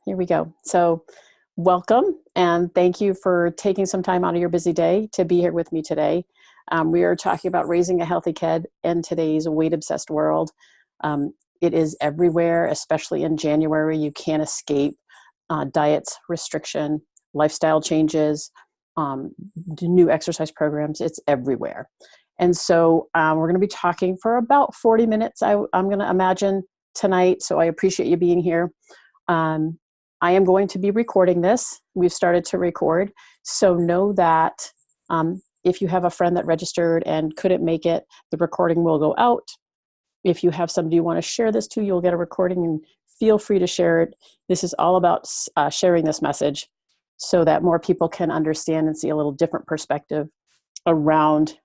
Here we go. So welcome and thank you for taking some time out of your busy day to be here with me today. We are talking about raising a healthy kid in today's weight-obsessed world. It is everywhere, especially in January. You can't escape diets, restriction, lifestyle changes, new exercise programs. It's everywhere. And so we're going to be talking for about 40 minutes, I'm going to imagine, tonight. So I appreciate you being here. I am going to be recording this. We've started to record. So know that if you have a friend that registered and couldn't make it, the recording will go out. If you have somebody you want to share this to, you'll get a recording, and feel free to share it. This is all about sharing this message so that more people can understand and see a little different perspective around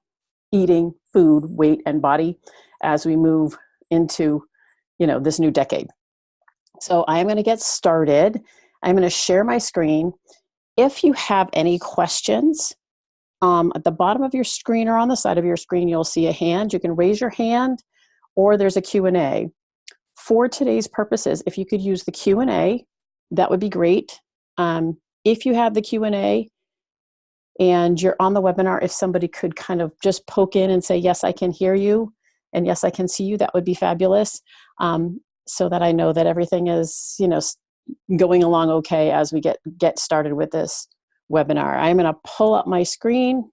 eating, food, weight, and body as we move into, this new decade. So I am going to get started. I'm going to share my screen. If you have any questions, at the bottom of your screen or on the side of your screen, you'll see a hand. You can raise your hand, or there's a Q&A. For today's purposes, if you could use the Q&A, that would be great. If you have the Q&A and you're on the webinar, if somebody could kind of just poke in and say, yes, I can hear you, and yes, I can see you, that would be fabulous. So that I know that everything is, going along okay as we get started with this webinar. I'm going to pull up my screen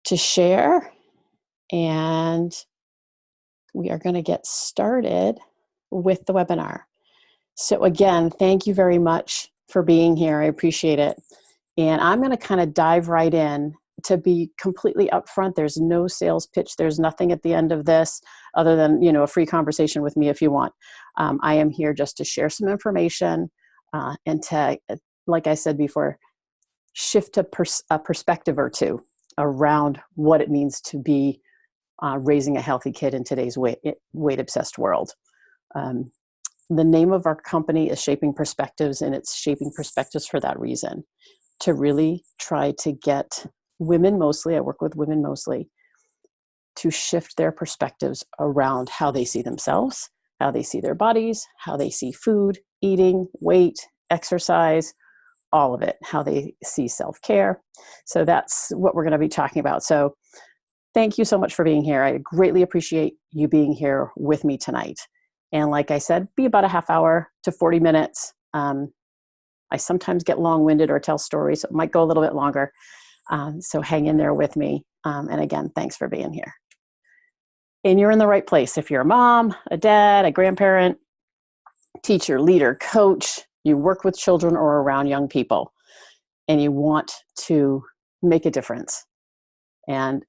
to share, and we are going to get started with the webinar. So again, thank you very much for being here. I appreciate it. And I'm going to kind of dive right in. To be completely upfront, there's no sales pitch. There's nothing at the end of this other than, a free conversation with me if you want. I am here just to share some information and to, like I said before, shift a perspective or two around what it means to be raising a healthy kid in today's weight-obsessed world. The name of our company is Shaping Perspectives, and it's Shaping Perspectives for that reason, to really try to get women mostly, I work with women mostly, to shift their perspectives around how they see themselves, how they see their bodies, how they see food, eating, weight, exercise, all of it, how they see self-care. So that's what we're going to be talking about. So thank you so much for being here. I greatly appreciate you being here with me tonight. And like I said, be about a half hour to 40 minutes. I sometimes get long-winded or tell stories, so it might go a little bit longer. So hang in there with me. And again, thanks for being here. And you're in the right place. If you're a mom, a dad, a grandparent, teacher, leader, coach, you work with children or around young people, and you want to make a difference and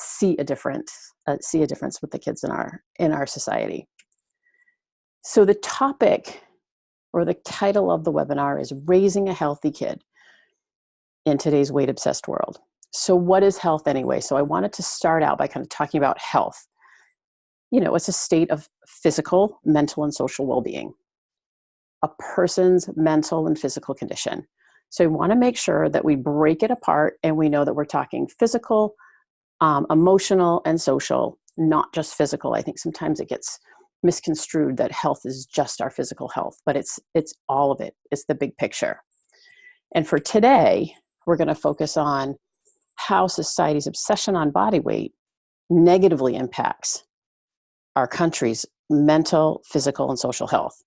see a difference with the kids in our society. So the topic or the title of the webinar is Raising a Healthy Kid in Today's Weight-Obsessed World. So what is health anyway? So I wanted to start out by kind of talking about health. It's a state of physical, mental, and social well-being, a person's mental and physical condition. So we want to make sure that we break it apart and we know that we're talking physical, emotional, and social, not just physical. I think sometimes it gets misconstrued that health is just our physical health, but it's all of it. It's the big picture. And for today, we're going to focus on how society's obsession on body weight negatively impacts our country's mental, physical, and social health.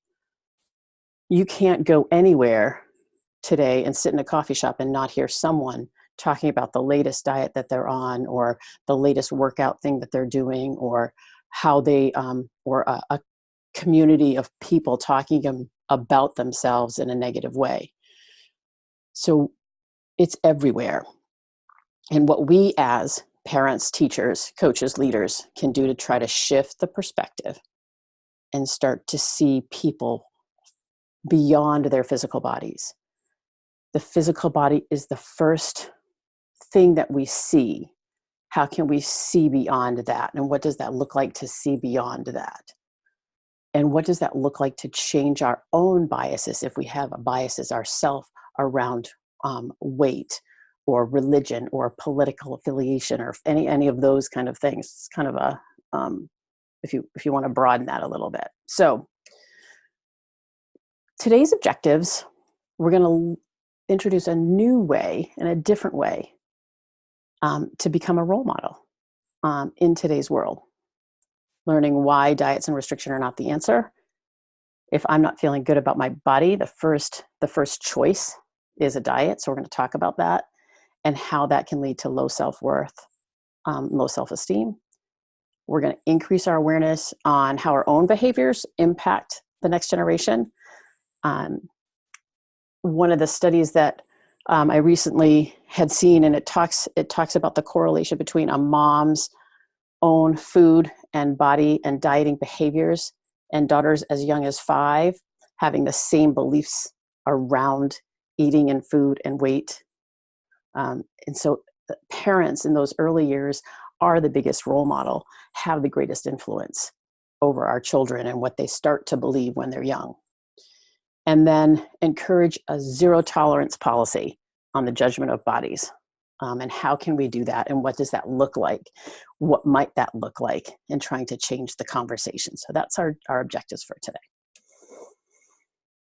You can't go anywhere today and sit in a coffee shop and not hear someone talking about the latest diet that they're on, or the latest workout thing that they're doing, or how they, or a community of people talking about themselves in a negative way. So it's everywhere. And what we as parents, teachers, coaches, leaders can do to try to shift the perspective and start to see people beyond their physical bodies. The physical body is the first thing that we see. How can we see beyond that? And what does that look like to see beyond that? And what does that look like to change our own biases, if we have biases ourselves around weight or religion or political affiliation or any of those kind of things? It's kind of a if you want to broaden that a little bit. So Today's objectives, we're going to introduce a new way and a different way to become a role model in today's world. Learning why diets and restriction are not the answer. If I'm not feeling good about my body, the first choice is a diet. So we're going to talk about that and how that can lead to low self-worth, low self-esteem. We're going to increase our awareness on how our own behaviors impact the next generation. One of the studies that I recently had seen, and it talks about the correlation between a mom's own food and body and dieting behaviors and daughters as young as 5 having the same beliefs around eating and food and weight. And so parents in those early years are the biggest role model, have the greatest influence over our children and what they start to believe when they're young. And then encourage a zero tolerance policy on the judgment of bodies. And how can we do that? And what does that look like? What might that look like in trying to change the conversation? So that's our objectives for today.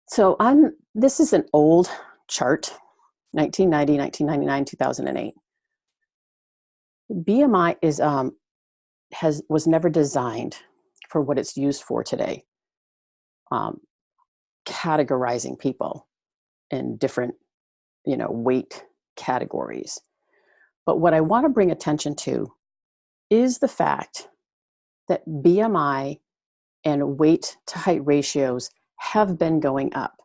So this is an old chart, 1990, 1999, 2008. BMI was never designed for what it's used for today, categorizing people in different, weight categories. But what I want to bring attention to is the fact that BMI and weight to height ratios have been going up,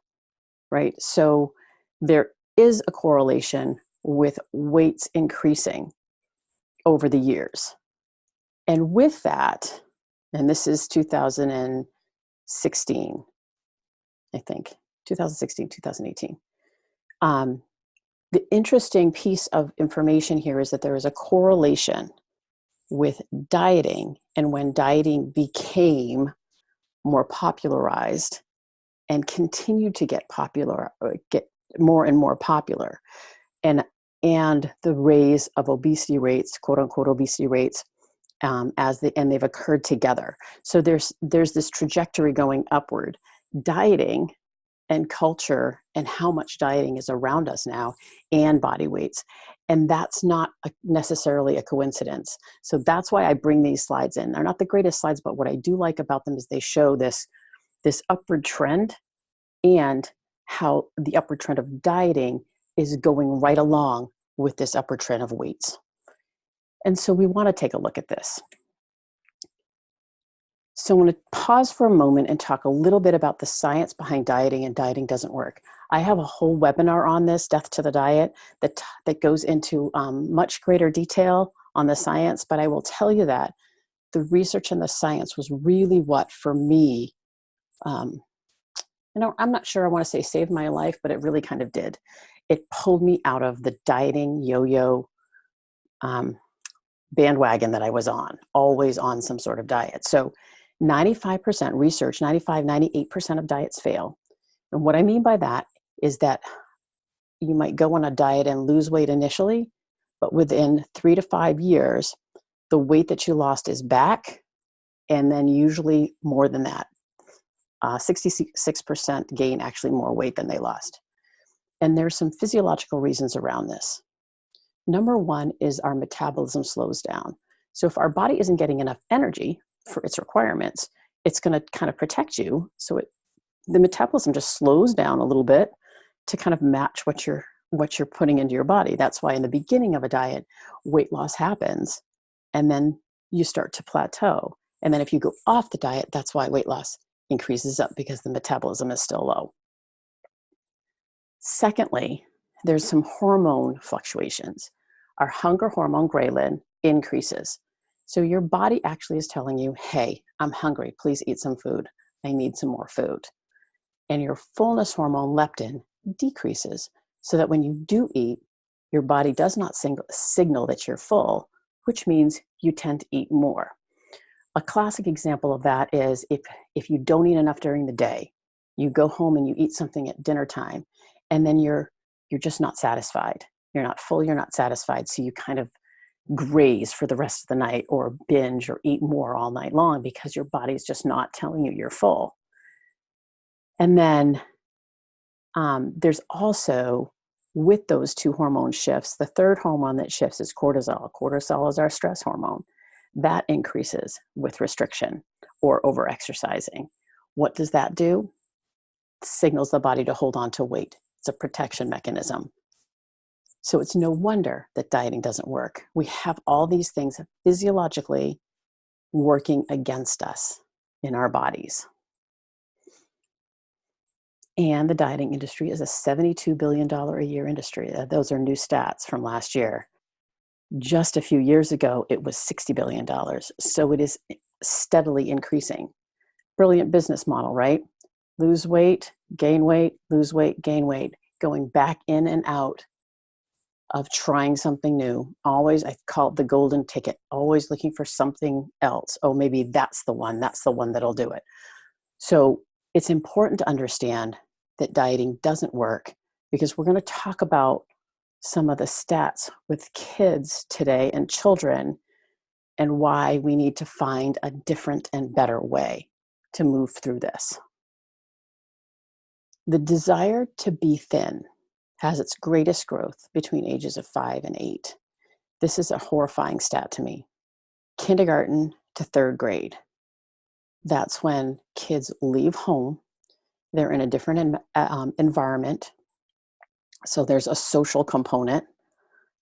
right? So there is a correlation with weights increasing over the years. And with that, and this is 2016, I think, 2016, 2018. The interesting piece of information here is that there is a correlation with dieting and when dieting became more popularized and continued to get more and more popular, and the rise of obesity rates, quote unquote obesity rates, and they've occurred together. So there's this trajectory going upward. Dieting and culture and how much dieting is around us now and body weights. And that's not necessarily a coincidence. So that's why I bring these slides in. They're not the greatest slides, but what I do like about them is they show this upward trend and how the upward trend of dieting is going right along with this upward trend of weights. And so we want to take a look at this. So I want to pause for a moment and talk a little bit about the science behind dieting and dieting doesn't work. I have a whole webinar on this, Death to the Diet, that goes into much greater detail on the science, but I will tell you that the research and the science was really what, for me, I'm not sure I want to say saved my life, but it really kind of did. It pulled me out of the dieting yo-yo bandwagon that I was on, always on some sort of diet. So 95% research, 95, 98% of diets fail. And what I mean by that is that you might go on a diet and lose weight initially, but within 3 to 5 years, the weight that you lost is back, and then usually more than that. 66% gain actually more weight than they lost. And there's some physiological reasons around this. Number one is our metabolism slows down. So if our body isn't getting enough energy for its requirements, it's going to kind of protect you. So the metabolism just slows down a little bit to kind of match what you're putting into your body. That's why in the beginning of a diet, weight loss happens, and then you start to plateau. And then if you go off the diet, that's why weight loss increases up, because the metabolism is still low. Secondly, there's some hormone fluctuations. Our hunger hormone, ghrelin, increases. So your body actually is telling you, hey, I'm hungry, please eat some food. I need some more food. And your fullness hormone, leptin, decreases, so that when you do eat, your body does not signal that you're full, which means you tend to eat more. A classic example of that is if you don't eat enough during the day, you go home and you eat something at dinner time, and then you're just not satisfied. You're not full, you're not satisfied, so you kind of graze for the rest of the night or binge or eat more all night long because your body's just not telling you you're full. And then There's also, with those two hormone shifts, the third hormone that shifts is cortisol. Cortisol is our stress hormone. That increases with restriction or overexercising. What does that do? Signals the body to hold on to weight. It's a protection mechanism. So it's no wonder that dieting doesn't work. We have all these things physiologically working against us in our bodies. And the dieting industry is a $72 billion a year industry. Those are new stats from last year. Just a few years ago, it was $60 billion. So it is steadily increasing. Brilliant business model, right? Lose weight, gain weight, lose weight, gain weight, going back in and out of trying something new. Always, I call it the golden ticket, always looking for something else. Oh, maybe that's the one that'll do it. So it's important to understand that dieting doesn't work, because we're going to talk about some of the stats with kids today and children, and why we need to find a different and better way to move through this. The desire to be thin has its greatest growth between ages of 5 and 8. This is a horrifying stat to me. Kindergarten to third grade. That's when kids leave home. They're in a different environment. So there's a social component,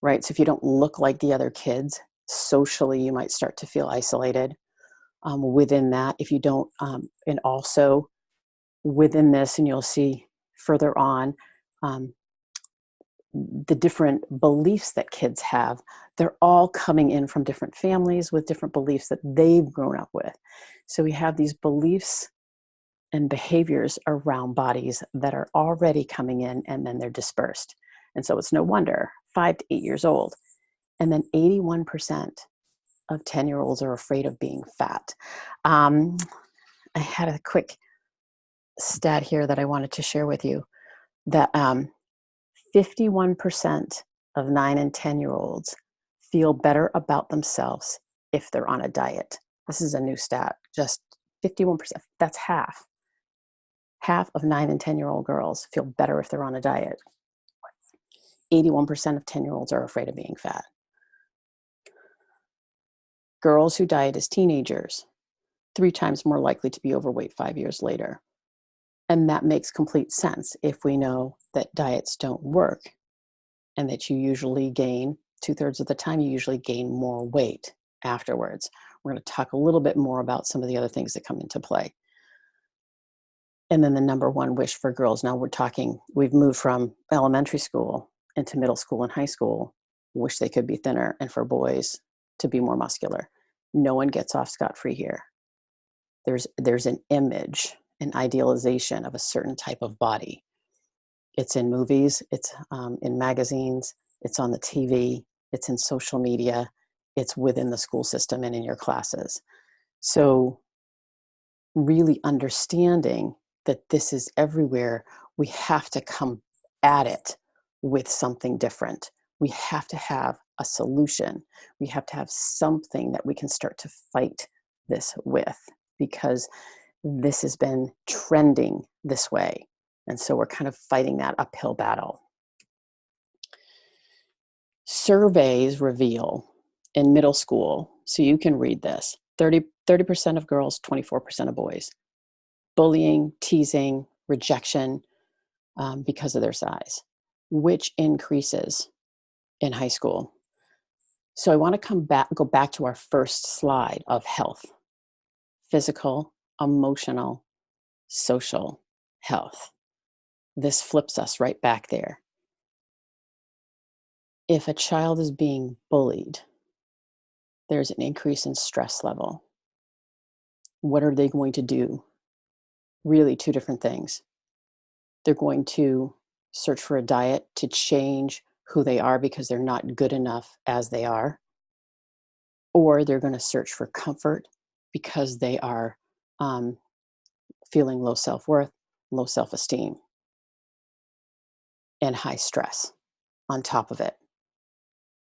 right? So if you don't look like the other kids, socially, you might start to feel isolated. Within that, if you don't, and also within this, and you'll see further on, the different beliefs that kids have, they're all coming in from different families with different beliefs that they've grown up with. So we have these beliefs and behaviors around bodies that are already coming in, and then they're dispersed. And so it's no wonder 5 to 8 years old. And then 81% of 10-year-olds are afraid of being fat. I had a quick stat here that I wanted to share with you, that 51% of 9 and 10-year-olds feel better about themselves if they're on a diet. This is a new stat, just 51%. That's half. Half of 9 and 10-year-old girls feel better if they're on a diet. 81% of 10-year-olds are afraid of being fat. Girls who diet as teenagers, 3 times more likely to be overweight 5 years later. And that makes complete sense if we know that diets don't work, and that you usually gain, 2/3 of the time, you usually gain more weight afterwards. We're going to talk a little bit more about some of the other things that come into play. And then the number one wish for girls. Now we've moved from elementary school into middle school and high school, wish they could be thinner, and for boys to be more muscular. No one gets off scot-free here. There's an image, an idealization of a certain type of body. It's in movies, it's in magazines, it's on the TV, it's in social media, it's within the school system and in your classes. So really understanding that this is everywhere, we have to come at it with something different. We have to have a solution. We have to have something that we can start to fight this with, because this has been trending this way. And so we're kind of fighting that uphill battle. Surveys reveal in middle school, so you can read this, 30% of girls, 24% of boys. Bullying, teasing, rejection because of their size, which increases in high school. So I want to go back to our first slide of health: physical, emotional, social health. This flips us right back there. If a child is being bullied, there's an increase in stress level. What are they going to do? Really, two different things. They're going to search for a diet to change who they are because they're not good enough as they are, or they're going to search for comfort because they are feeling low self-worth, low self-esteem, and high stress on top of it.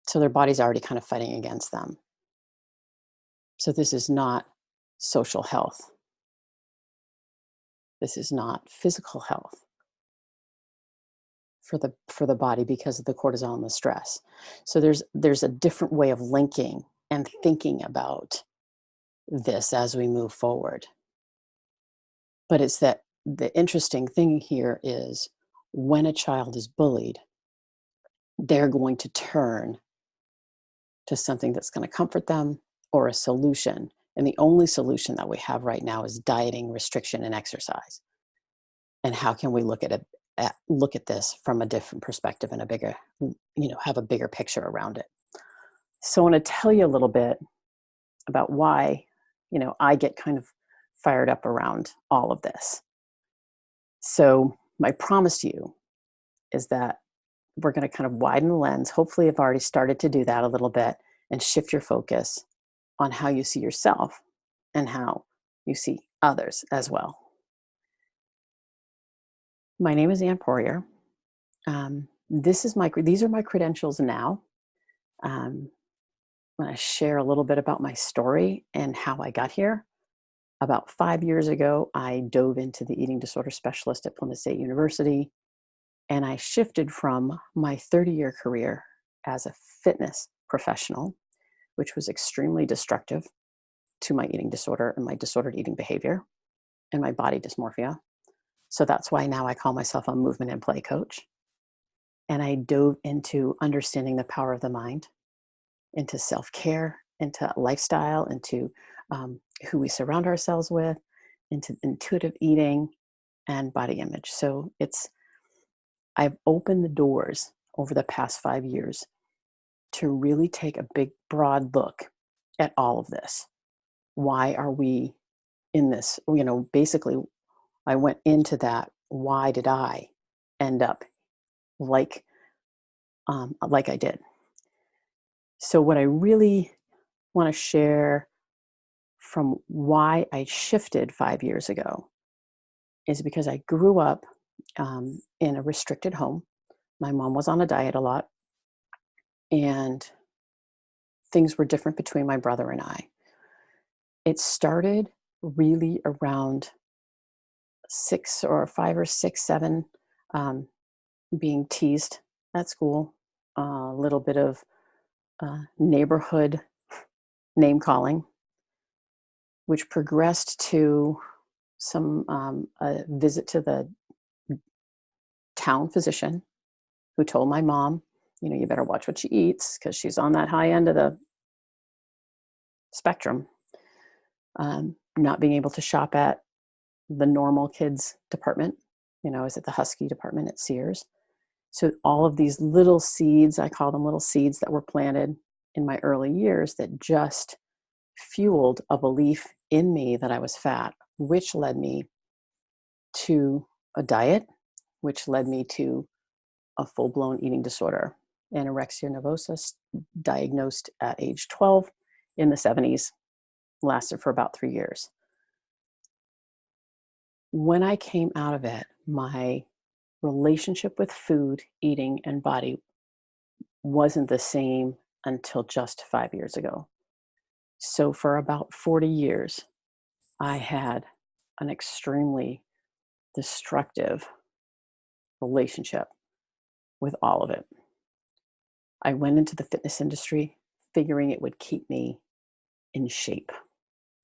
So their body's already kind of fighting against them. So this is not social health. This is not physical health. for the body because of the cortisol and the stress. So there's a different way of linking and thinking about this as we move forward. But it's that the interesting thing here is when a child is bullied, they're going to turn to something that's going to comfort them or a solution. And the only solution that we have right now is dieting, restriction, and exercise. And how can we look at this from a different perspective and a bigger, have a bigger picture around it? So I want to tell you a little bit about why, I get kind of fired up around all of this. So my promise to you is that we're going to kind of widen the lens. Hopefully, I've already started to do that a little bit and shift your focus on how you see yourself and how you see others as well. My name is Ann Poirier. These are my credentials now. I'm going to share a little bit about my story and how I got here. About 5 years ago, I dove into the eating disorder specialist at Plymouth State University, and I shifted from my 30-year career as a fitness professional, which was extremely destructive to my eating disorder and my disordered eating behavior and my body dysmorphia. So that's why now I call myself a movement and play coach. And I dove into understanding the power of the mind, into self-care, into lifestyle, into who we surround ourselves with, into intuitive eating and body image. So I've opened the doors over the past 5 years to really take a big, broad look at all of this. Why are we in this? Basically, I went into that. Why did I end up like I did? So what I really want to share from why I shifted 5 years ago is because I grew up in a restricted home. My mom was on a diet a lot, and things were different between my brother and I. It started really around 6 or 5 or 6, 7, being teased at school, a little bit of neighborhood name calling, which progressed to a visit to the town physician who told my mom, you better watch what she eats because she's on that high end of the spectrum. Not being able to shop at the normal kids department, is at the Husky department at Sears. So all of these little seeds, I call them little seeds that were planted in my early years that just fueled a belief in me that I was fat, which led me to a diet, which led me to a full-blown eating disorder, anorexia nervosa, diagnosed at age 12 in the 70s, lasted for about 3 years. When I came out of it, my relationship with food, eating, and body wasn't the same until just 5 years ago. So for about 40 years, I had an extremely destructive relationship with all of it. I went into the fitness industry figuring it would keep me in shape.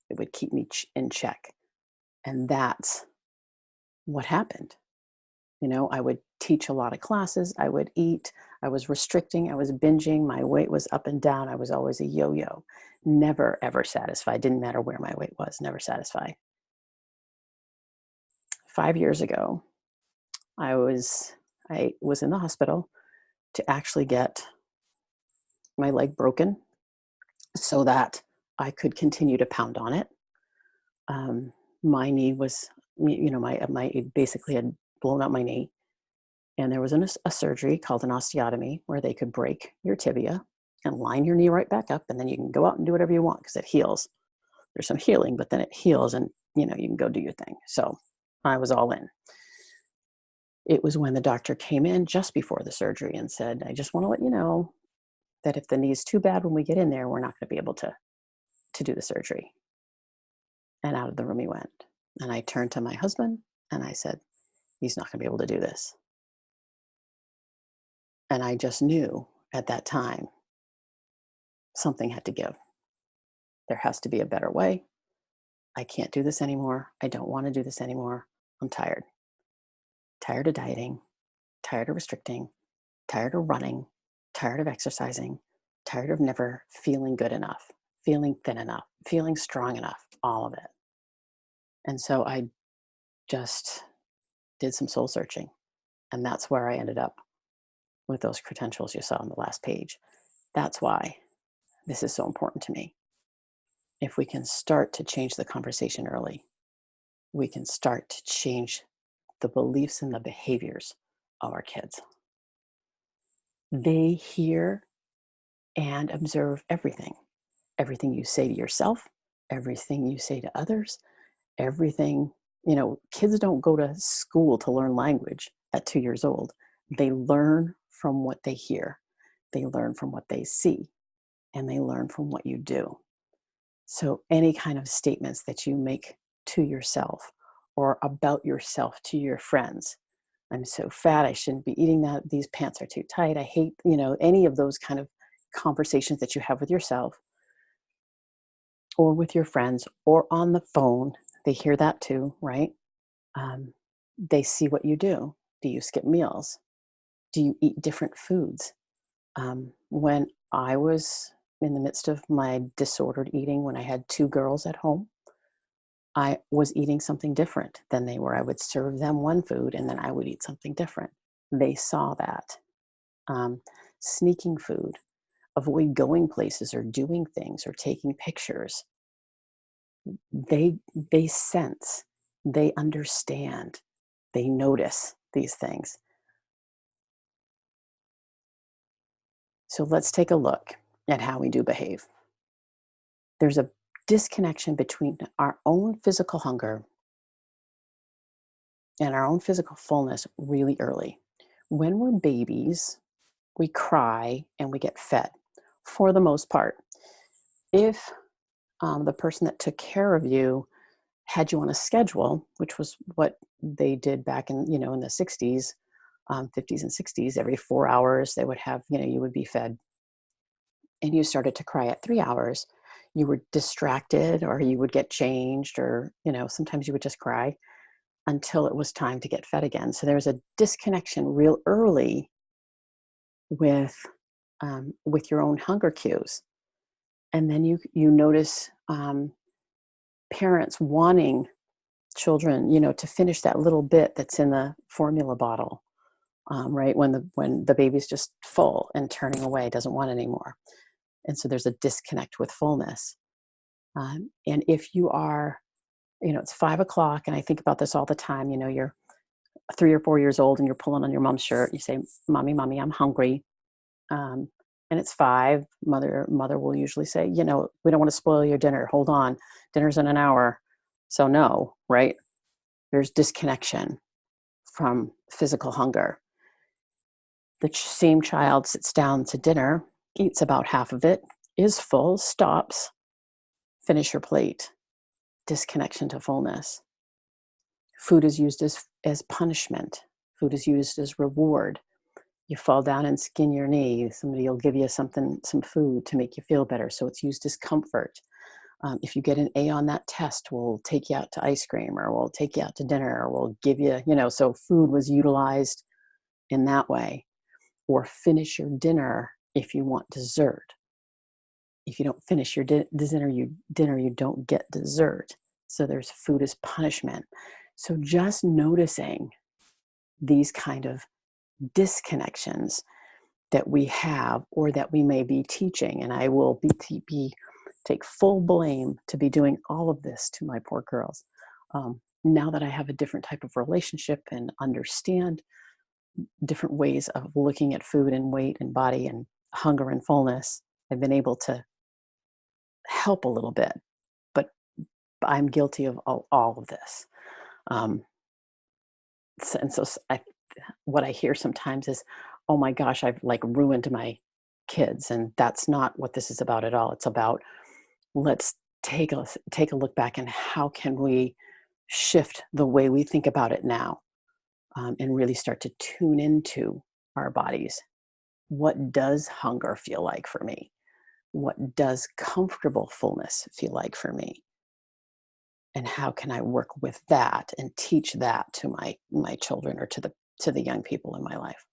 It would keep me in check. And that's what happened. I would teach a lot of classes. I would eat. I was restricting. I was binging. My weight was up and down. I was always a yo-yo. Never, ever satisfied. Didn't matter where my weight was. Never satisfied. 5 years ago, I was in the hospital to actually get my leg broken so that I could continue to pound on it. My knee was, my it basically had blown out my knee. And there was a surgery called an osteotomy where they could break your tibia and line your knee right back up. And then you can go out and do whatever you want because it heals. There's some healing, but then it heals and, you can go do your thing. So I was all in. It was when the doctor came in just before the surgery and said, I just want to let you know that if the knee is too bad when we get in there, we're not going to be able to do the surgery. And out of the room he went. And I turned to my husband and I said, he's not going to be able to do this. And I just knew at that time something had to give. There has to be a better way. I can't do this anymore. I don't want to do this anymore. I'm tired. Tired of dieting, tired of restricting, tired of running, tired of exercising, tired of never feeling good enough, feeling thin enough, feeling strong enough, all of it. And so I just did some soul searching. And that's where I ended up with those credentials you saw on the last page. That's why this is so important to me. If we can start to change the conversation early, we can start to change the beliefs and the behaviors of our kids. They hear and observe everything. Everything you say to yourself, everything you say to others, everything, kids don't go to school to learn language at 2 years old. They learn from what they hear, they learn from what they see, and they learn from what you do. So any kind of statements that you make to yourself or about yourself to your friends, I'm so fat, I shouldn't be eating that, these pants are too tight, I hate, any of those kind of conversations that you have with yourself or with your friends or on the phone, they hear that too, right? Um, they see what you do. Do you skip meals? Do you eat different foods? When I was in the midst of my disordered eating, when I had two girls at home, I was eating something different than they were. I would serve them one food and then I would eat something different. They saw that. Um, Sneaking food, avoid going places or doing things or taking pictures. They sense, they understand, they notice these things. So let's take a look at how we do behave. There's a disconnection between our own physical hunger and our own physical fullness really early. When we're babies, we cry and we get fed for the most part. If the person that took care of you had you on a schedule, which was what they did back in the 60s, 50s and 60s, every 4 hours they would have, you would be fed, and you started to cry at 3 hours, you were distracted or you would get changed or, sometimes you would just cry until it was time to get fed again. So there's a disconnection real early with your own hunger cues. And then you notice parents wanting children, to finish that little bit that's in the formula bottle, right? When the baby's just full and turning away, doesn't want anymore. And so there's a disconnect with fullness. And if you are, it's 5 o'clock, and I think about this all the time, you're 3 or 4 years old and you're pulling on your mom's shirt. You say, Mommy, I'm hungry. And it's 5. Mother will usually say, we don't want to spoil your dinner. Hold on. Dinner's in an hour. So no, right? There's disconnection from physical hunger. The same child sits down to dinner, eats about half of it, is full, stops, finish your plate. Disconnection to fullness. Food is used as punishment. Food is used as reward. You fall down and skin your knee, somebody will give you some food to make you feel better. So it's used as comfort. If you get an A on that test, we'll take you out to ice cream, or we'll take you out to dinner, or we'll give you, so food was utilized in that way. Or finish your dinner if you want dessert. If you don't finish your dinner, you don't get dessert. So there's food as punishment. So just noticing these kind of disconnections that we have or that we may be teaching, and I will take full blame to be doing all of this to my poor girls. Now that I have a different type of relationship and understand different ways of looking at food and weight and body and hunger and fullness, I've been able to help a little bit, but I'm guilty of all of this. What I hear sometimes is, oh my gosh, I've like ruined my kids. And that's not what this is about at all. It's about, let's take a look back, and how can we shift the way we think about it now, and really start to tune into our bodies What does hunger feel like for me? What does comfortable fullness feel like for me? And how can I work with that and teach that to my children or to the young people in my life?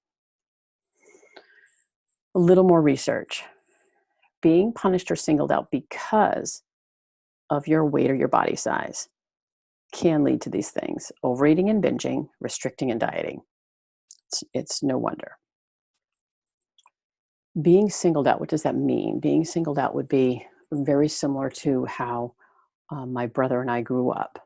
A little more research. Being punished or singled out because of your weight or your body size can lead to these things: overeating and binging, restricting and dieting. It's no wonder. Being singled out, what does that mean? Being singled out would be very similar to how my brother and I grew up.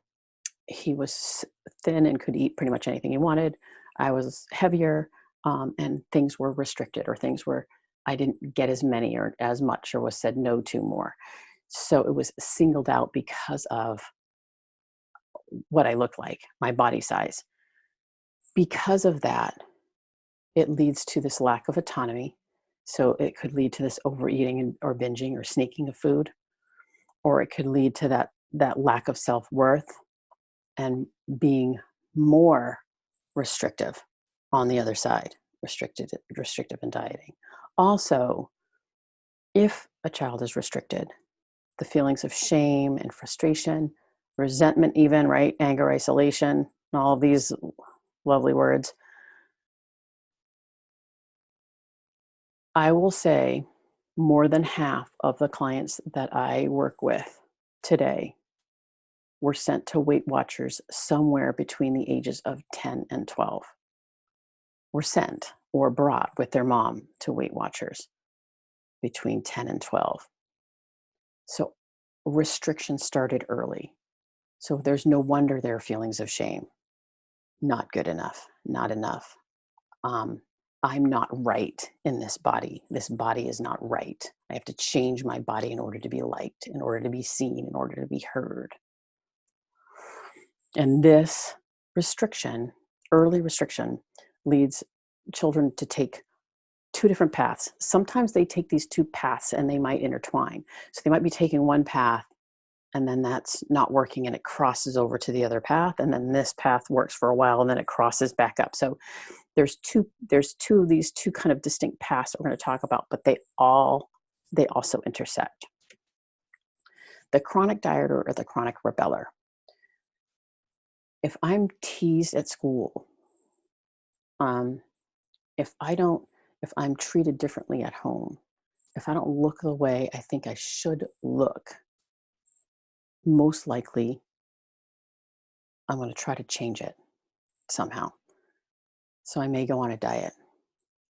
He was thin and could eat pretty much anything he wanted. I was heavier, and things were restricted, or things were, I didn't get as many or as much, or was said no to more. So it was singled out because of what I looked like, my body size. Because of that, it leads to this lack of autonomy. So it could lead to this overeating or binging or sneaking of food, or it could lead to that lack of self-worth and being more restrictive on the other side, restrictive and dieting. Also, if a child is restricted, the feelings of shame and frustration, resentment, even, right? Anger, isolation, all these lovely words. I will say more than half of the clients that I work with today were sent to Weight Watchers somewhere between the ages of 10 and 12. Were sent or brought with their mom to Weight Watchers between 10 and 12. So restriction started early. So there's no wonder there are feelings of shame. Not good enough, not enough. Um, I'm not right in this body. This body is not right. I have to change my body in order to be liked, in order to be seen, in order to be heard. And this restriction, early restriction, leads children to take two different paths. Sometimes they take these two paths and they might intertwine. So they might be taking one path and then that's not working and it crosses over to the other path. And then this path works for a while and then it crosses back up. So there's two of these two kind of distinct paths that we're going to talk about, but they also intersect. The chronic dieter or the chronic rebeller. If I'm teased at school, um, if I'm treated differently at home, if I don't look the way I think I should look, most likely I'm going to try to change it somehow. So I may go on a diet.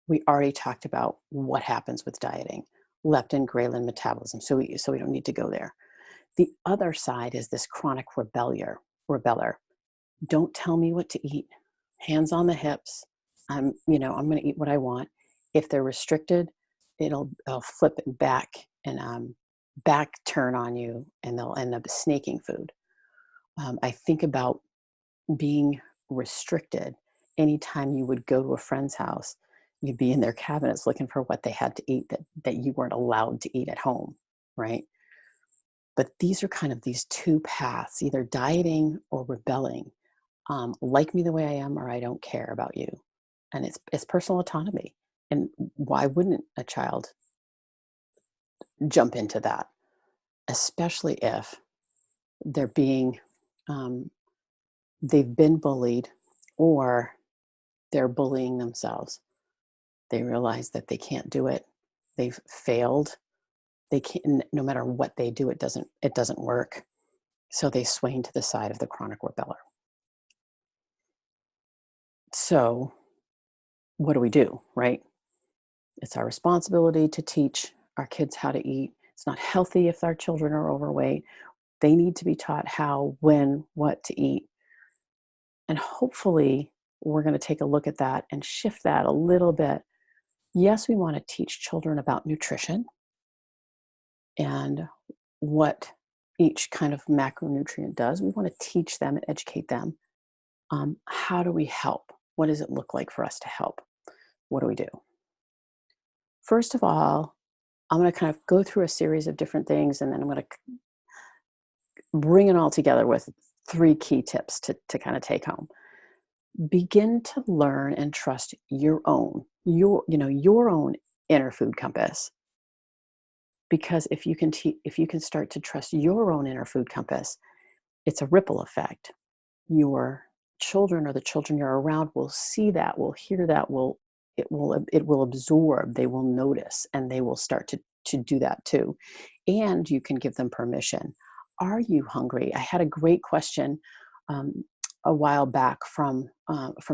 We already talked about what happens with dieting, leptin, ghrelin metabolism. So we don't need to go there. The other side is this chronic rebeller. Don't tell me what to eat. Hands on the hips. I'm going to eat what I want. If they're restricted, it'll flip it back and back turn on you, and they'll end up snaking food. I think about being restricted. Anytime you would go to a friend's house, you'd be in their cabinets looking for what they had to eat that you weren't allowed to eat at home, right? But these are kind of these two paths, either dieting or rebelling. Like me the way I am, or I don't care about you. And it's personal autonomy. And why wouldn't a child jump into that? Especially if they're being, they've been bullied, or they're bullying themselves. They realize that they can't do it. They've failed. They can't, no matter what they do, it doesn't work. So they swing to the side of the chronic rebeller. So what do we do, right? It's our responsibility to teach our kids how to eat. It's not healthy if our children are overweight. They need to be taught how, when, what to eat. And hopefully we're going to take a look at that and shift that a little bit. Yes, we want to teach children about nutrition and what each kind of macronutrient does. We want to teach them and educate them. How do we help? What does it look like for us to help? What do we do? First of all, I'm going to kind of go through a series of different things, and then I'm going to bring it all together with 3 key tips to kind of take home. begin to learn and trust your own, your own inner food compass. Because if you can start to trust your own inner food compass, it's a ripple effect. Your children or the children you're around will see that, will hear that, it will absorb, they will notice, and they will start to do that too. And you can give them permission. Are you hungry? I had a great question um, a while back from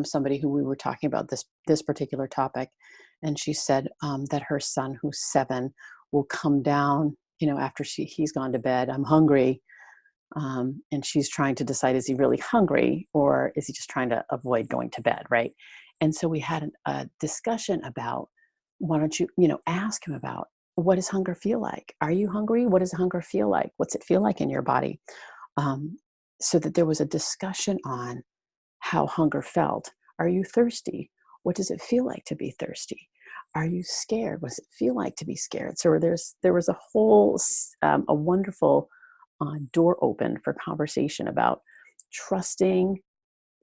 somebody who we were talking about this particular topic, and she said that her son, who's 7, will come down, after he's gone to bed. I'm hungry. And she's trying to decide, is he really hungry or is he just trying to avoid going to bed, right? And so we had a discussion about, why don't you, ask him about, what does hunger feel like? Are you hungry? What does hunger feel like? What's it feel like in your body? Um, so that there was a discussion on how hunger felt. Are you thirsty? What does it feel like to be thirsty? Are you scared? What does it feel like to be scared? So there was a whole, a wonderful door open for conversation about trusting,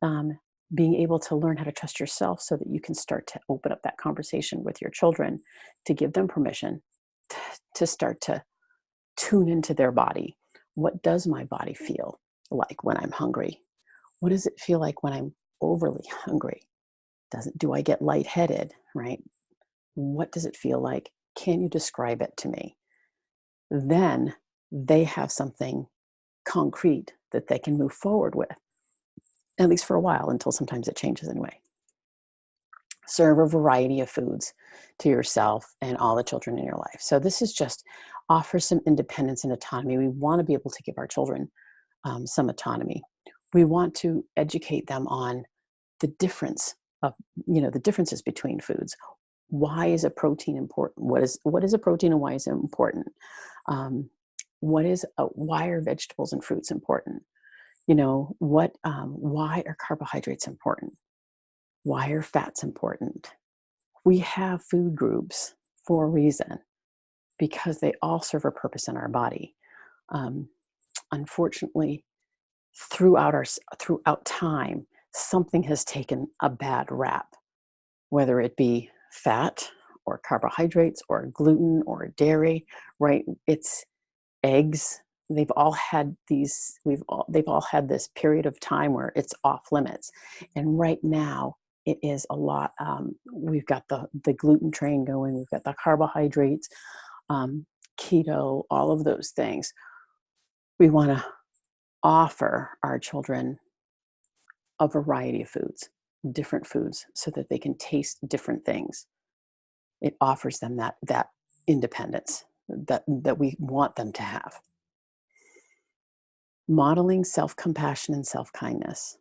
um, being able to learn how to trust yourself so that you can start to open up that conversation with your children, to give them permission t- to start to tune into their body. What does my body feel like when I'm hungry? What does it feel like when I'm overly hungry? Do I get lightheaded, right? What does it feel like? Can you describe it to me? Then they have something concrete that they can move forward with, at least for a while, until sometimes it changes anyway. Serve a variety of foods to yourself and all the children in your life. So this is just offer some independence and autonomy. We want to be able to give our children some autonomy. We want to educate them on the difference of, the differences between foods. Why is a protein important? What is a protein and why is it important? Um, why are vegetables and fruits important? Why are carbohydrates important? Why are fats important? We have food groups for a reason, because they all serve a purpose in our body. Um, Unfortunately, throughout time, something has taken a bad rap, whether it be fat or carbohydrates or gluten or dairy, right? It's eggs. They've all had this period of time where it's off limits. And right now it is a lot. We've got the gluten train going, we've got the carbohydrates, um, keto, all of those things. We want to offer our children a variety of foods, different foods, so that they can taste different things. It offers them that independence that we want them to have. Modeling self-compassion and self-kindness.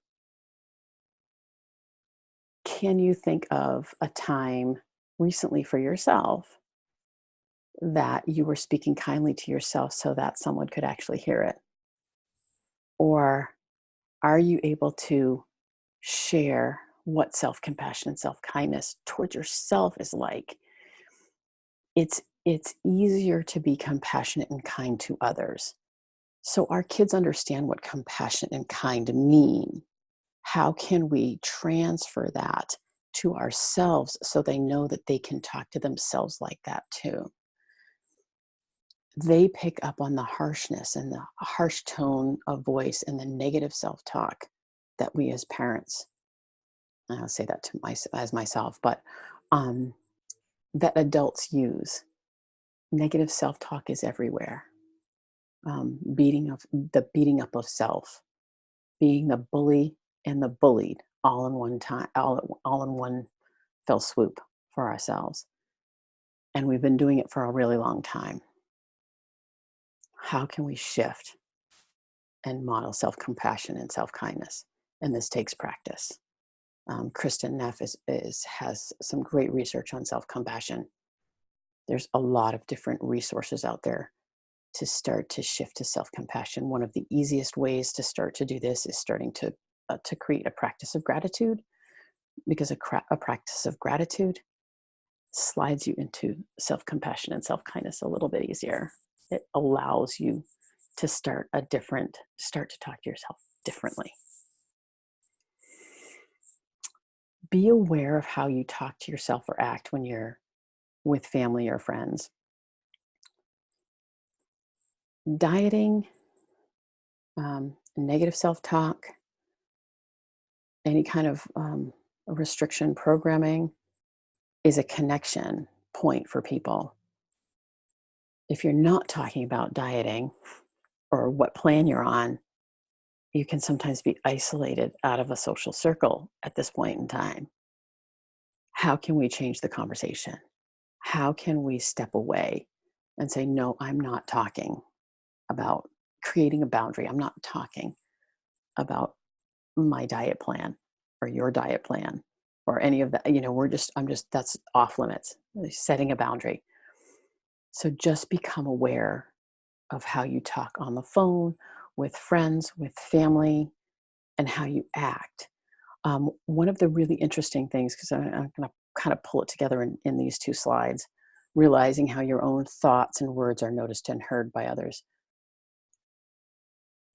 Can you think of a time recently for yourself that you were speaking kindly to yourself so that someone could actually hear it? Or are you able to share what self-compassion and self-kindness towards yourself is like? It's easier to be compassionate and kind to others. So our kids understand what compassion and kind mean. How can we transfer that to ourselves so they know that they can talk to themselves like that too? They pick up on the harshness and the harsh tone of voice and the negative self-talk that we as parents, I'll say that as myself, but um, that adults use. Negative self-talk is everywhere. Beating up of self, being the bully and the bullied all in one time, all in one fell swoop for ourselves. And we've been doing it for a really long time. How can we shift and model self-compassion and self-kindness? And this takes practice. Kristen Neff has some great research on self-compassion. There's a lot of different resources out there to start to shift to self-compassion. One of the easiest ways to start to do this is starting to create a practice of gratitude, because a practice of gratitude slides you into self-compassion and self-kindness a little bit easier. It allows you to start to talk to yourself differently. Be aware of how you talk to yourself or act when you're with family or friends. Dieting, negative self talk, any kind of restriction programming is a connection point for people. If you're not talking about dieting or what plan you're on, you can sometimes be isolated out of a social circle at this point in time. How can we change the conversation? How can we step away and say, no, I'm not talking about creating a boundary. I'm not talking about my diet plan or your diet plan or any of that. That's off limits, setting a boundary. So just become aware of how you talk on the phone, with friends, with family, and how you act. One of the really interesting things, because I'm going to kind of pull it together in these two slides, realizing how your own thoughts and words are noticed and heard by others.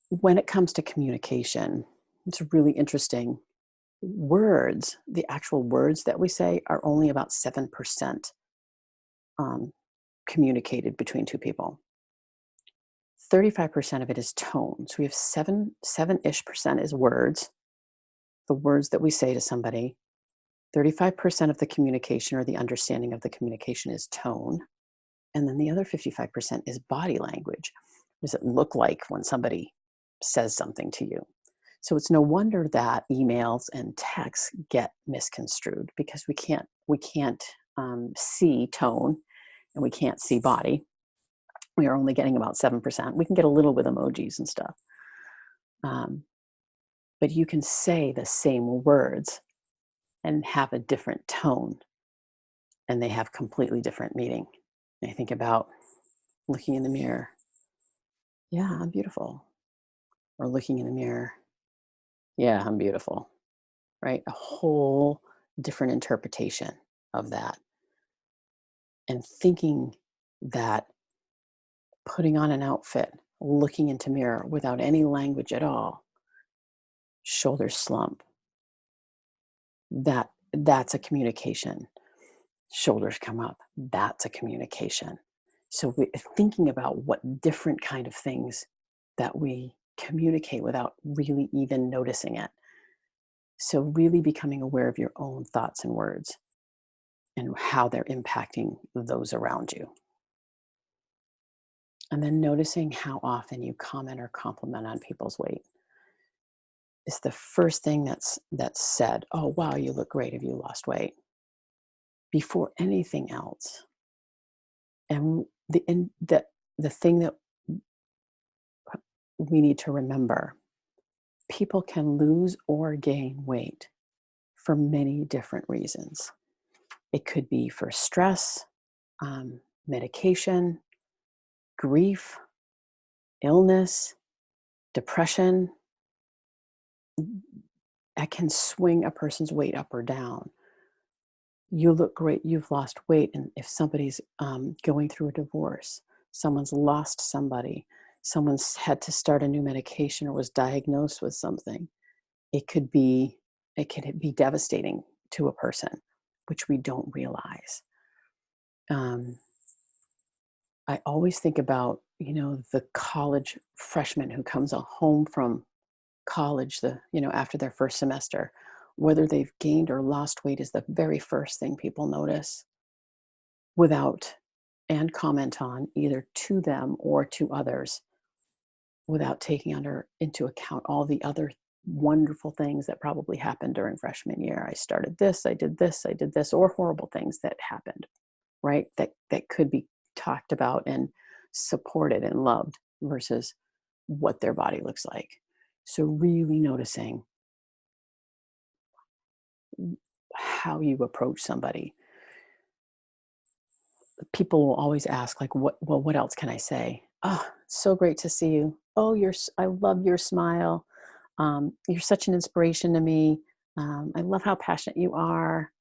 When it comes to communication, it's really interesting. Words, the actual words that we say, are only about 7% communicated between two people. 35% of it is tone. So we have 7-ish percent is words, the words that we say to somebody. 35% of the communication or the understanding of the communication is tone. And then the other 55% is body language. What does it look like when somebody says something to you? So it's no wonder that emails and texts get misconstrued, because we can't see tone and we can't see body. We are only getting about 7%. We can get a little with emojis and stuff. But you can say the same words and have a different tone, and they have completely different meaning. And I think about looking in the mirror. Yeah, I'm beautiful. Or looking in the mirror. Yeah, I'm beautiful. Right? A whole different interpretation of that. And thinking that putting on an outfit, looking into mirror without any language at all, shoulders slump, that's a communication. Shoulders come up, that's a communication. So thinking about what different kind of things that we communicate without really even noticing it. So really becoming aware of your own thoughts and words and how they're impacting those around you. And then noticing how often you comment or compliment on people's weight. It's the first thing that's said. Oh, wow, you look great. Have you lost weight? Before anything else. And the thing that we need to remember, people can lose or gain weight for many different reasons. It could be for stress, medication, grief, illness, depression. That can swing a person's weight up or down. You look great, you've lost weight. And if somebody's going through a divorce, someone's lost somebody, someone's had to start a new medication or was diagnosed with something, it could be devastating to a person, which we don't realize. I always think about, the college freshman who comes home from college, after their first semester, whether they've gained or lost weight is the very first thing people notice and comment on, either to them or to others, without taking into account all the other wonderful things that probably happened during freshman year. I started this, I did this, or horrible things that happened, right? That could be talked about and supported and loved versus what their body looks like. So really noticing how you approach somebody. People will always ask, like, what else can I say? Oh, so great to see you. Oh, I love your smile. You're such an inspiration to me. I love how passionate you are.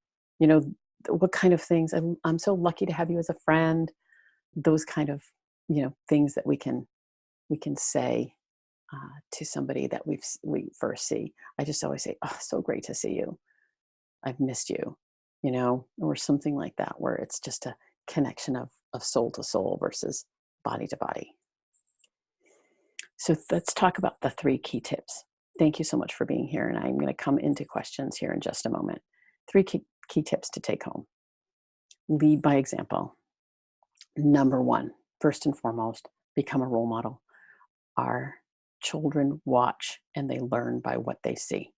What kind of things? I'm so lucky to have you as a friend. Those kind of, things that we can say to somebody that we first see. I just always say, oh, so great to see you. I've missed you, or something like that, where it's just a connection of soul to soul versus body to body. So let's talk about the 3 key tips. Thank you so much for being here. And I'm going to come into questions here in just a moment. 3 key tips to take home. Lead by example. Number 1, first and foremost, become a role model. Our children watch and they learn by what they see.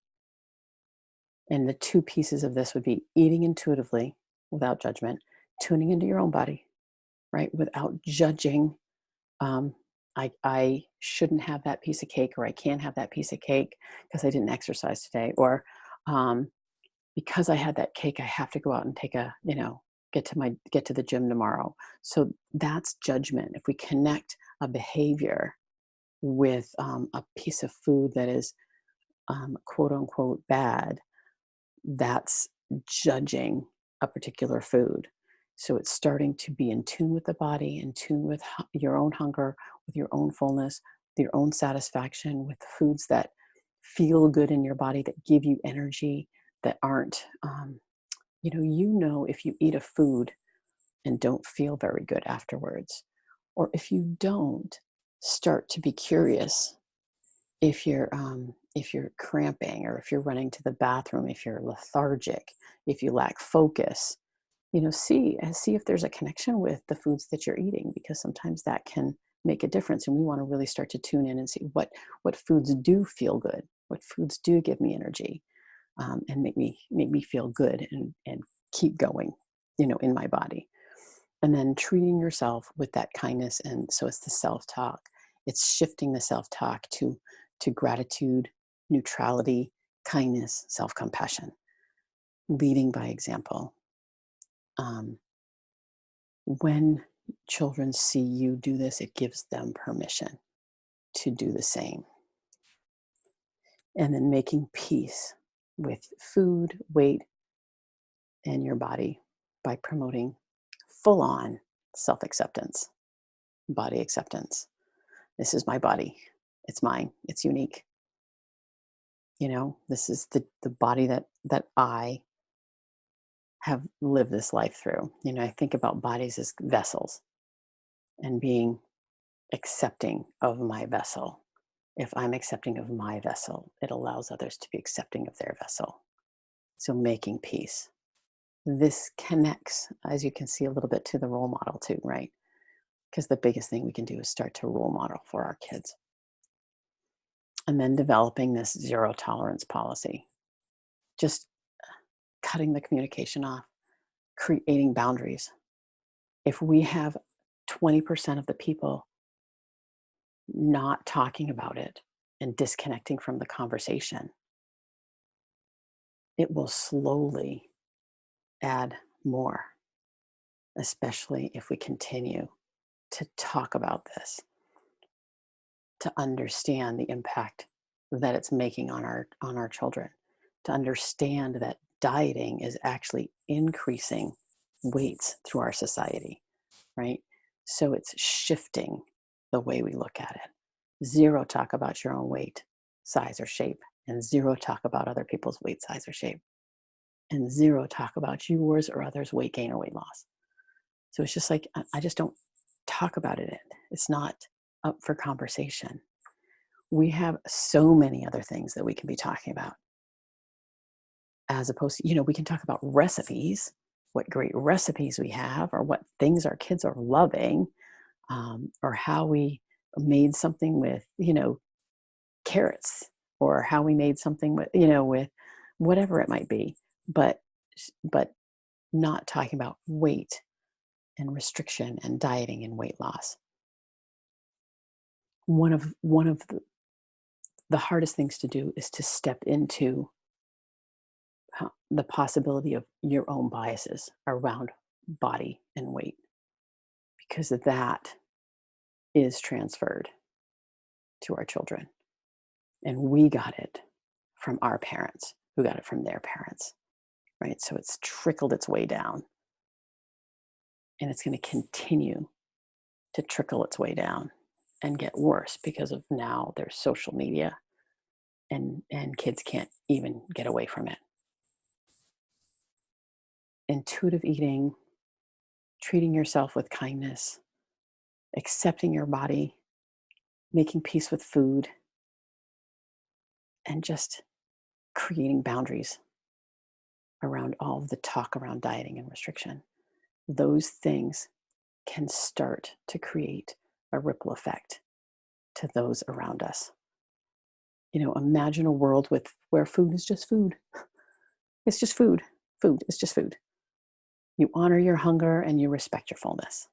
And the 2 pieces of this would be eating intuitively without judgment, tuning into your own body, right? Without judging. I shouldn't have that piece of cake, or I can't have that piece of cake because I didn't exercise today, or because I had that cake, I have to go out and take get to the gym tomorrow. So that's judgment. If we connect a behavior with a piece of food that is quote unquote bad, that's judging a particular food. So it's starting to be in tune with the body, in tune with your own hunger, with your own fullness, with your own satisfaction, with foods that feel good in your body, that give you energy, that aren't, if you eat a food and don't feel very good afterwards, or if you don't, start to be curious if you're cramping, or if you're running to the bathroom, if you're lethargic, if you lack focus, see if there's a connection with the foods that you're eating, because sometimes that can make a difference. And we want to really start to tune in and see what foods do feel good, what foods do give me energy, and make me feel good and keep going, in my body. And then treating yourself with that kindness. And so it's the self-talk. It's shifting the self-talk to gratitude, neutrality, kindness, self-compassion, leading by example. When children see you do this, it gives them permission to do the same. And then making peace with food, weight, and your body by promoting full-on self-acceptance, body acceptance. This is my body. It's mine. It's unique. This is the body that I have lived this life through. I think about bodies as vessels, and being accepting of my vessel. If I'm accepting of my vessel, it allows others to be accepting of their vessel. So making peace. This connects, as you can see, a little bit to the role model too, right? Because the biggest thing we can do is start to role model for our kids. And then developing this 0 tolerance policy. Just cutting the communication off, creating boundaries. If we have 20% of the people not talking about it and disconnecting from the conversation, it will slowly add more, especially if we continue to talk about this, to understand the impact that it's making on our children, to understand that dieting is actually increasing weights through our society, right? So it's shifting the way we look at it. 0 talk about your own weight, size, or shape, and 0 talk about other people's weight, size, or shape, and 0 talk about yours or others' weight gain or weight loss. So it's just like, I just don't talk about it. It's not up for conversation. We have so many other things that we can be talking about, as opposed to, we can talk about recipes, what great recipes we have, or what things our kids are loving, or how we made something with, carrots, or how we made something with, with whatever it might be, but not talking about weight and restriction and dieting and weight loss. One of the hardest things to do is to step into the possibility of your own biases around body and weight, because that is transferred to our children. And we got it from our parents, who got it from their parents, right? So it's trickled its way down. And it's going to continue to trickle its way down and get worse, because of now there's social media, and kids can't even get away from it. intuitive eating, treating yourself with kindness, accepting your body, making peace with food, and just creating boundaries around all of the talk around dieting and restriction. Those things can start to create a ripple effect to those around us. Imagine a world where food is just food. It's just food. Food is just food. You honor your hunger and you respect your fullness.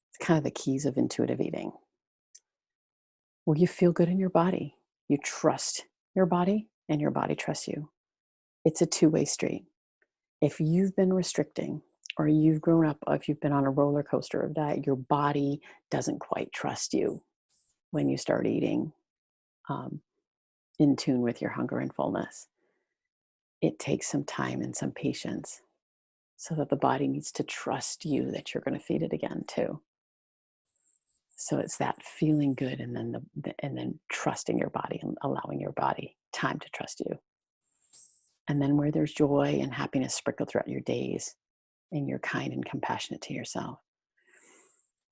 It's kind of the keys of intuitive eating. Where you feel good in your body. You trust your body and your body trusts you. It's a two-way street. If you've been restricting or you've grown up, if you've been on a roller coaster of diet, your body doesn't quite trust you when you start eating in tune with your hunger and fullness. It takes some time and some patience so that the body needs to trust you that you're going to feed it again too. So it's that feeling good and then trusting your body and allowing your body time to trust you. And then where there's joy and happiness sprinkled throughout your days and you're kind and compassionate to yourself.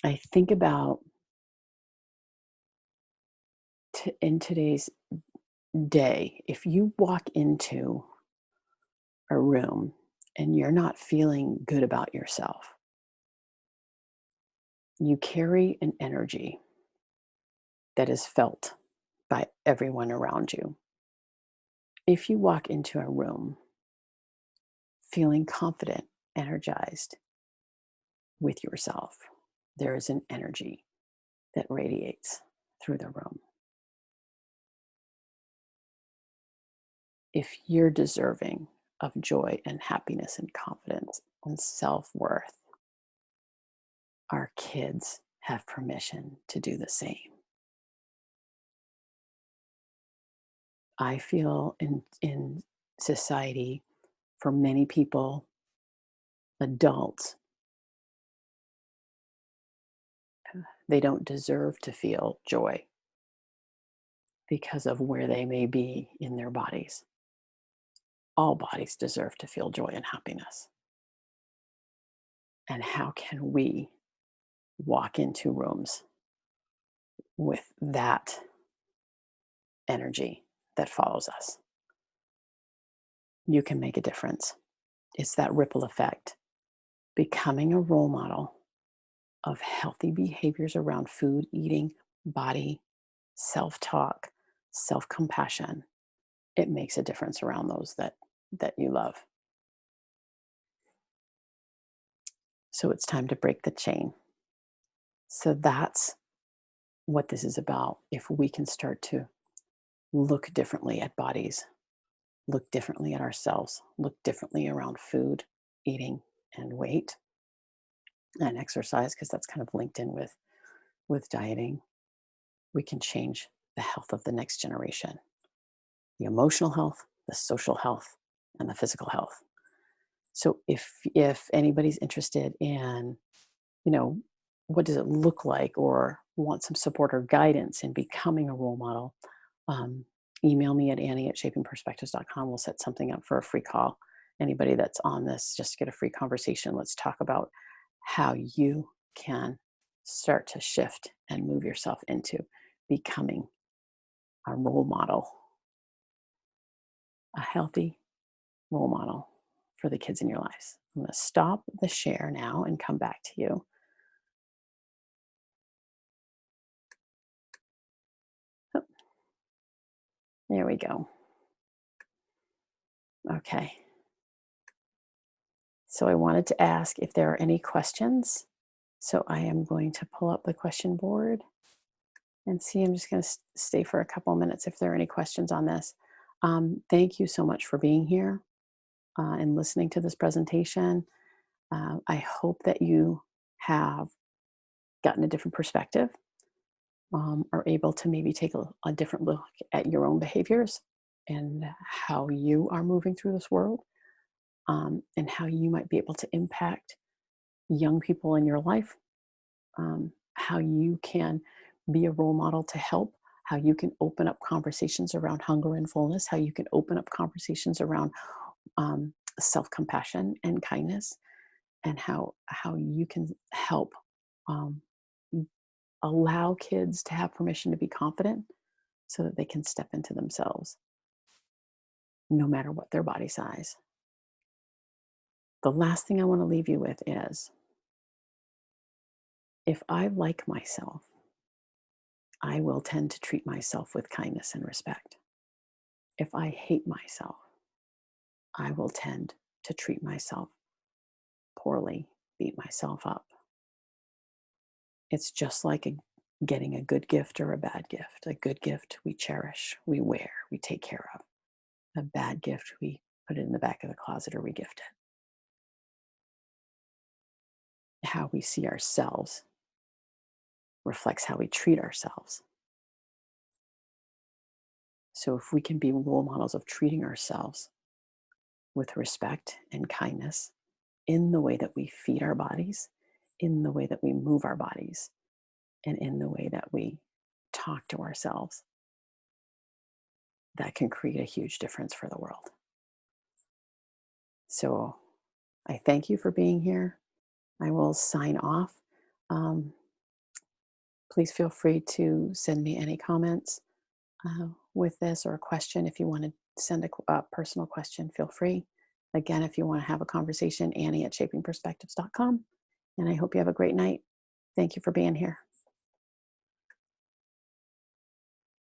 I think about in today's day, if you walk into a room and you're not feeling good about yourself, you carry an energy that is felt by everyone around you. If you walk into a room feeling confident, energized with yourself, there is an energy that radiates through the room. If you're deserving of joy and happiness and confidence and self-worth, our kids have permission to do the same. I feel in society, for many people, adults, they don't deserve to feel joy because of where they may be in their bodies. All bodies deserve to feel joy and happiness. And how can we walk into rooms with that energy that follows us? You can make a difference. It's that ripple effect. Becoming a role model of healthy behaviors around food, eating, body, self-talk, self-compassion. It makes a difference around those that you love. So it's time to break the chain. So that's what this is about. If we can start to look differently at bodies, look differently at ourselves, look differently around food, eating, and weight, and exercise, because that's kind of linked in with dieting, we can change the health of the next generation. The emotional health, the social health, and the physical health. So if anybody's interested in, what does it look like, or want some support or guidance in becoming a role model, email me at Annie@shapingperspectives.com. We'll set something up for a free call. Anybody that's on this, just get a free conversation. Let's talk about how you can start to shift and move yourself into becoming a role model, a healthy role model for the kids in your lives. I'm going to stop the share now and come back to you. Oh, there we go. Okay. So I wanted to ask if there are any questions. So I am going to pull up the question board and see. I'm just going to stay for a couple of minutes if there are any questions on this. Thank you so much for being here and listening to this presentation. I hope that you have gotten a different perspective, are able to maybe take a different look at your own behaviors and how you are moving through this world, and how you might be able to impact young people in your life, how you can be a role model to help, how you can open up conversations around hunger and fullness, how you can open up conversations around self-compassion and kindness, and how you can help um, allow kids to have permission to be confident so that they can step into themselves no matter what their body size. The last thing I want to leave you with is, if I like myself, I will tend to treat myself with kindness and respect. If I hate myself, I will tend to treat myself poorly, beat myself up. It's just like getting a good gift or a bad gift. A good gift we cherish, we wear, we take care of. A bad gift, we put it in the back of the closet or we gift it. How we see ourselves reflects how we treat ourselves. So if we can be role models of treating ourselves with respect and kindness in the way that we feed our bodies, in the way that we move our bodies, and in the way that we talk to ourselves, that can create a huge difference for the world. So I thank you for being here. I will sign off. Um, Please feel free to send me any comments with this, or a question. If you want to send a personal question, feel free. Again, if you want to have a conversation, Annie at shapingperspectives.com. And I hope you have a great night. Thank you for being here.